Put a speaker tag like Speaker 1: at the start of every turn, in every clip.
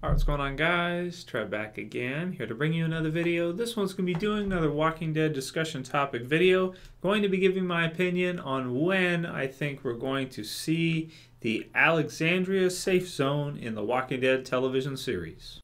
Speaker 1: Alright, what's going on, guys? Trev back again, here to bring you another video. This one's going to be doing another Walking Dead discussion topic video. Going to be giving my opinion on when I think we're going to see the Alexandria Safe Zone in the Walking Dead television series.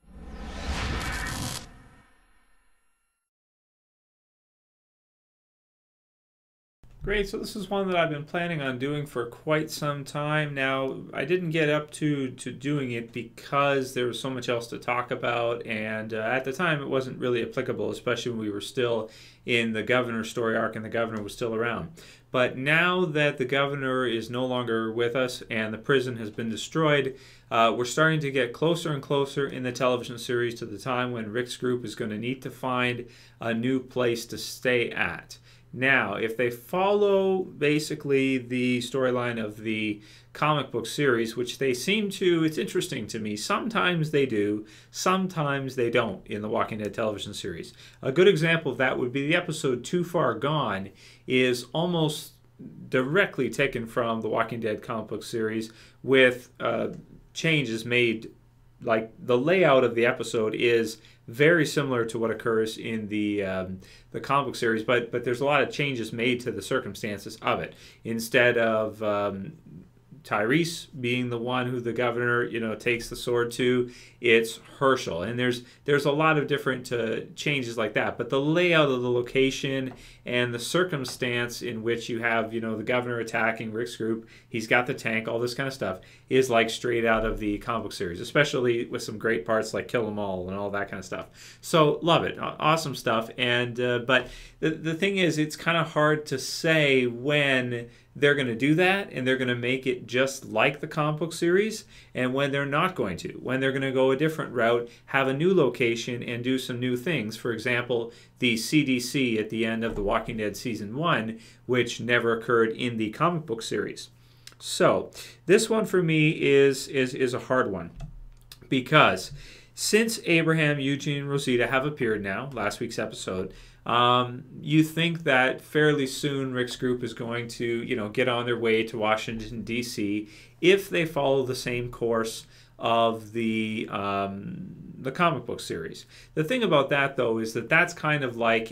Speaker 1: Great, so this is one that I've been planning on doing for quite some time now. I didn't get up to doing it because there was so much else to talk about, and at the time it wasn't really applicable, especially when we were still in the governor story arc and the governor was still around. But now that the governor is no longer with us and the prison has been destroyed, we're starting to get closer and closer in the television series to the time when Rick's group is going to need to find a new place to stay at. Now, if they follow basically the storyline of the comic book series, which they seem to, it's interesting to me, sometimes they do, sometimes they don't in the Walking Dead television series. A good example of that would be the episode Too Far Gone is almost directly taken from the Walking Dead comic book series with changes made. Like the layout of the episode is very similar to what occurs in the comic book series, but there's a lot of changes made to the circumstances of it. Instead of Tyrese being the one who the governor, takes the sword to, it's Herschel. And there's a lot of different changes like that. But the layout of the location and the circumstance in which you have, the governor attacking Rick's group, he's got the tank, all this kind of stuff, is like straight out of the comic book series, especially with some great parts like Kill 'Em All and all that kind of stuff. So love it, awesome stuff. And but the thing is, it's kind of hard to say when they're going to do that and they're going to make it just like the comic book series, and when they're not going to, when they're going to go a different route, have a new location and do some new things. For example, the CDC at the end of The Walking Dead Season 1, which never occurred in the comic book series. So this one for me is a hard one, because since Abraham, Eugene, and Rosita have appeared now, last week's episode, you think that fairly soon Rick's group is going to, get on their way to Washington, D.C. if they follow the same course of the comic book series. The thing about that, though, is that that's kind of like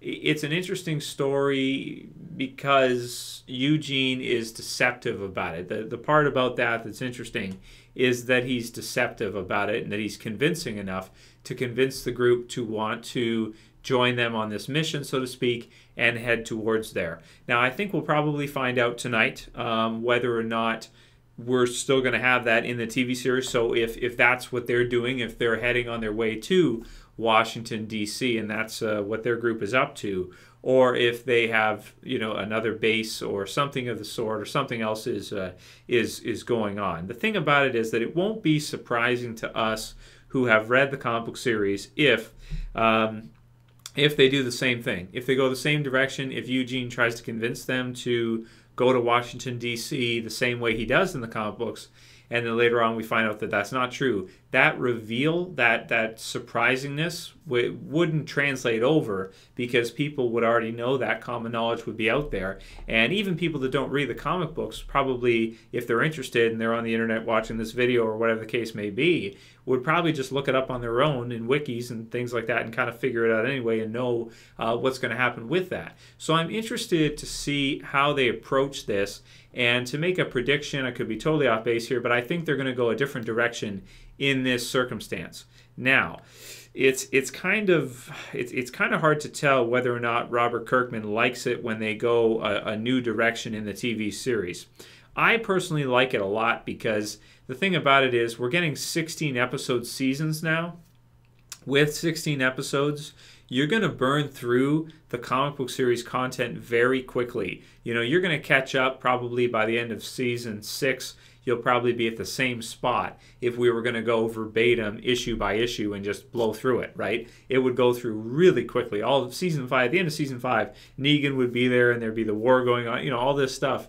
Speaker 1: it's an interesting story because Eugene is deceptive about it. The part about that that's interesting is that he's deceptive about it and that he's convincing enough to convince the group to want to join them on this mission, so to speak, and head towards there. Now, I think we'll probably find out tonight whether or not we're still going to have that in the TV series. So if that's what they're doing, if they're heading on their way to Washington, D.C., and that's what their group is up to, or if they have, another base or something of the sort, or something else is going on. The thing about it is that it won't be surprising to us who have read the comic book series if they do the same thing, if they go the same direction, if Eugene tries to convince them to go to Washington, D.C. the same way he does in the comic books, and then later on we find out that that's not true. That reveal, that surprisingness wouldn't translate over because people would already know that common knowledge would be out there. And even people that don't read the comic books probably, if they're interested and they're on the internet watching this video or whatever the case may be, would probably just look it up on their own in wikis and things like that and kind of figure it out anyway and know what's going to happen with that. So I'm interested to see how they approach this, and to make a prediction, I could be totally off base here, but I think they're going to go a different direction in this circumstance. Now, it's kind of hard to tell whether or not Robert Kirkman likes it when they go a new direction in the TV series. I personally like it a lot because the thing about it is we're getting 16 episode seasons now. With 16 episodes, you're going to burn through the comic book series content very quickly. You're going to catch up probably by the end of season 6. You'll probably be at the same spot if we were going to go verbatim issue by issue and just blow through it, right? It would go through really quickly. All of season 5, at the end of season 5, Negan would be there and there'd be the war going on. All this stuff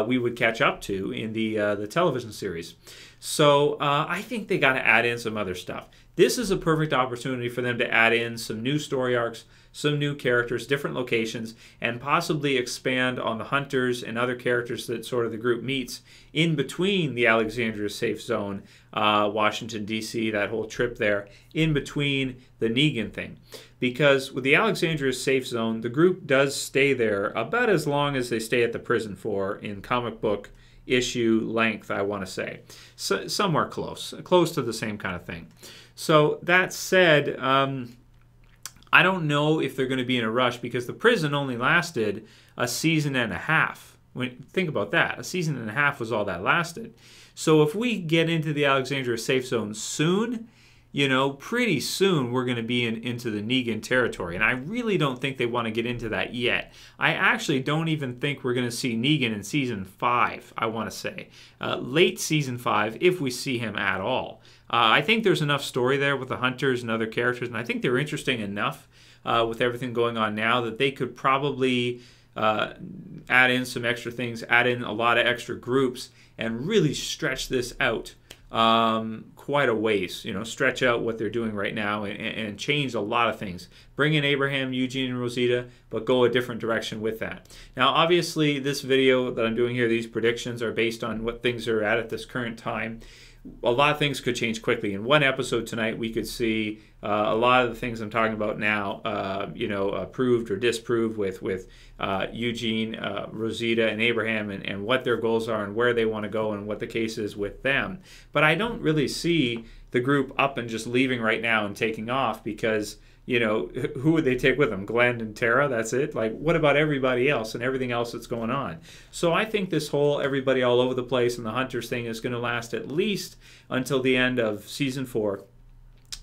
Speaker 1: we would catch up to in the television series. So I think they got to add in some other stuff. This is a perfect opportunity for them to add in some new story arcs, some new characters, different locations, and possibly expand on the hunters and other characters that sort of the group meets in between the Alexandria Safe Zone, Washington, D.C., that whole trip there, in between the Negan thing. Because with the Alexandria Safe Zone, the group does stay there about as long as they stay at the prison for in comic book issue length, I want to say. So, somewhere close to the same kind of thing. So that said, I don't know if they're going to be in a rush because the prison only lasted a season and a half. Think about that. A season and a half was all that lasted. So if we get into the Alexandria Safe Zone soon, you know, pretty soon we're going to be into the Negan territory. And I really don't think they want to get into that yet. I actually don't even think we're going to see Negan in Season 5, I want to say. Late Season 5, if we see him at all. I think there's enough story there with the hunters and other characters, and I think they're interesting enough with everything going on now that they could probably add in some extra things, add in a lot of extra groups, and really stretch this out quite a ways. You know, stretch out what they're doing right now and change a lot of things. Bring in Abraham, Eugene, and Rosita, but go a different direction with that. Now, obviously, this video that I'm doing here, these predictions are based on what things are at this current time. A lot of things could change quickly. In one episode tonight, we could see a lot of the things I'm talking about now, proved or disproved with Eugene, Rosita, and Abraham, and what their goals are and where they want to go and what the case is with them. But I don't really see the group up and just leaving right now and taking off because, you know, who would they take with them? Glenn and Tara, that's it? Like, what about everybody else and everything else that's going on? So I think this whole everybody all over the place and the Hunters thing is going to last at least until the end of Season 4.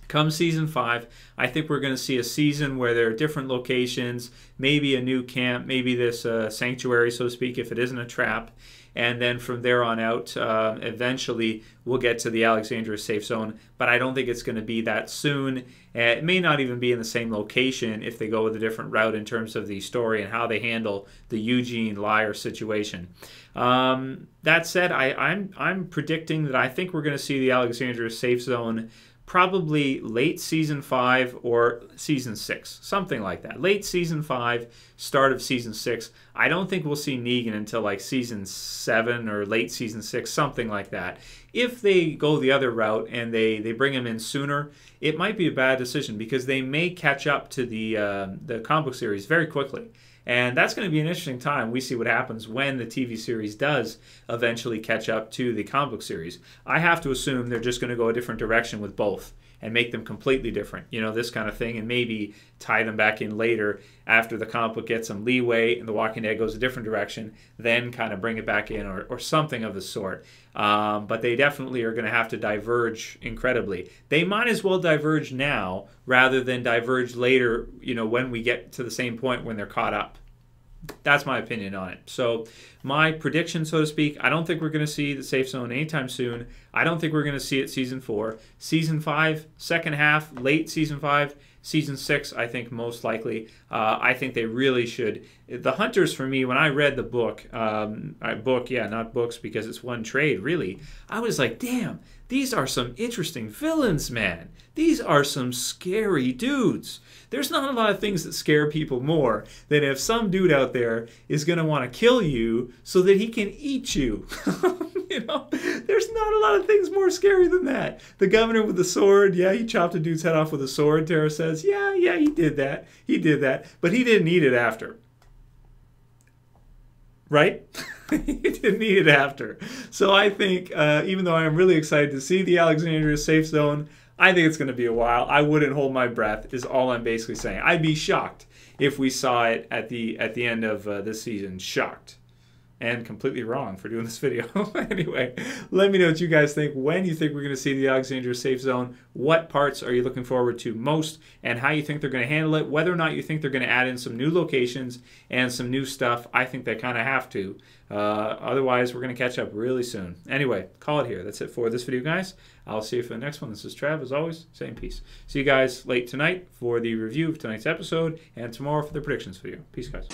Speaker 1: Come Season 5, I think we're going to see a season where there are different locations, maybe a new camp, maybe this sanctuary, so to speak, if it isn't a trap. And then from there on out, eventually we'll get to the Alexandria Safe Zone. But I don't think it's going to be that soon. It may not even be in the same location if they go with a different route in terms of the story and how they handle the Eugene liar situation. That said, I'm predicting that I think we're going to see the Alexandria Safe Zone probably late Season 5 or Season 6, something like that. Late Season 5, start of Season 6. I don't think we'll see Negan until like Season 7 or late Season 6, something like that. If they go the other route and they bring him in sooner, it might be a bad decision because they may catch up to the comic book series very quickly. And that's going to be an interesting time. We see what happens when the TV series does eventually catch up to the comic book series. I have to assume they're just going to go a different direction with both and make them completely different, you know, this kind of thing, and maybe tie them back in later after the comic book gets some leeway and The Walking Dead goes a different direction, then kind of bring it back in or something of the sort. But they definitely are going to have to diverge incredibly. They might as well diverge now rather than diverge later, you know, when we get to the same point when they're caught up. That's my opinion on it. So my prediction, so to speak, I don't think we're going to see the Safe Zone anytime soon. I don't think we're going to see it Season 4. Season 5, second half, late Season 5. Season 6, I think most likely. I think they really should. The Hunters, for me, when I read the book, not books because it's one trade, really, I was like, damn, these are some interesting villains, man. These are some scary dudes. There's not a lot of things that scare people more than if some dude out there is going to want to kill you so that he can eat you. You know, there's not a lot of things more scary than that. The governor with the sword, yeah, he chopped a dude's head off with a sword, Tara says. Yeah, he did that. He did that. But he didn't eat it after. Right? He didn't eat it after. So I think, even though I'm really excited to see the Alexandria Safe Zone, I think it's going to be a while. I wouldn't hold my breath, is all I'm basically saying. I'd be shocked if we saw it at the end of this season. Shocked. And completely wrong for doing this video. Anyway, let me know what you guys think. When you think we're going to see the Alexandria Safe Zone, what parts are you looking forward to most, and how you think they're going to handle it, whether or not you think they're going to add in some new locations and some new stuff. I think they kind of have to. Otherwise, we're going to catch up really soon. Anyway, call it here. That's it for this video, guys. I'll see you for the next one. This is Trev, as always, saying peace. See you guys late tonight for the review of tonight's episode, and tomorrow for the predictions video. Peace, guys.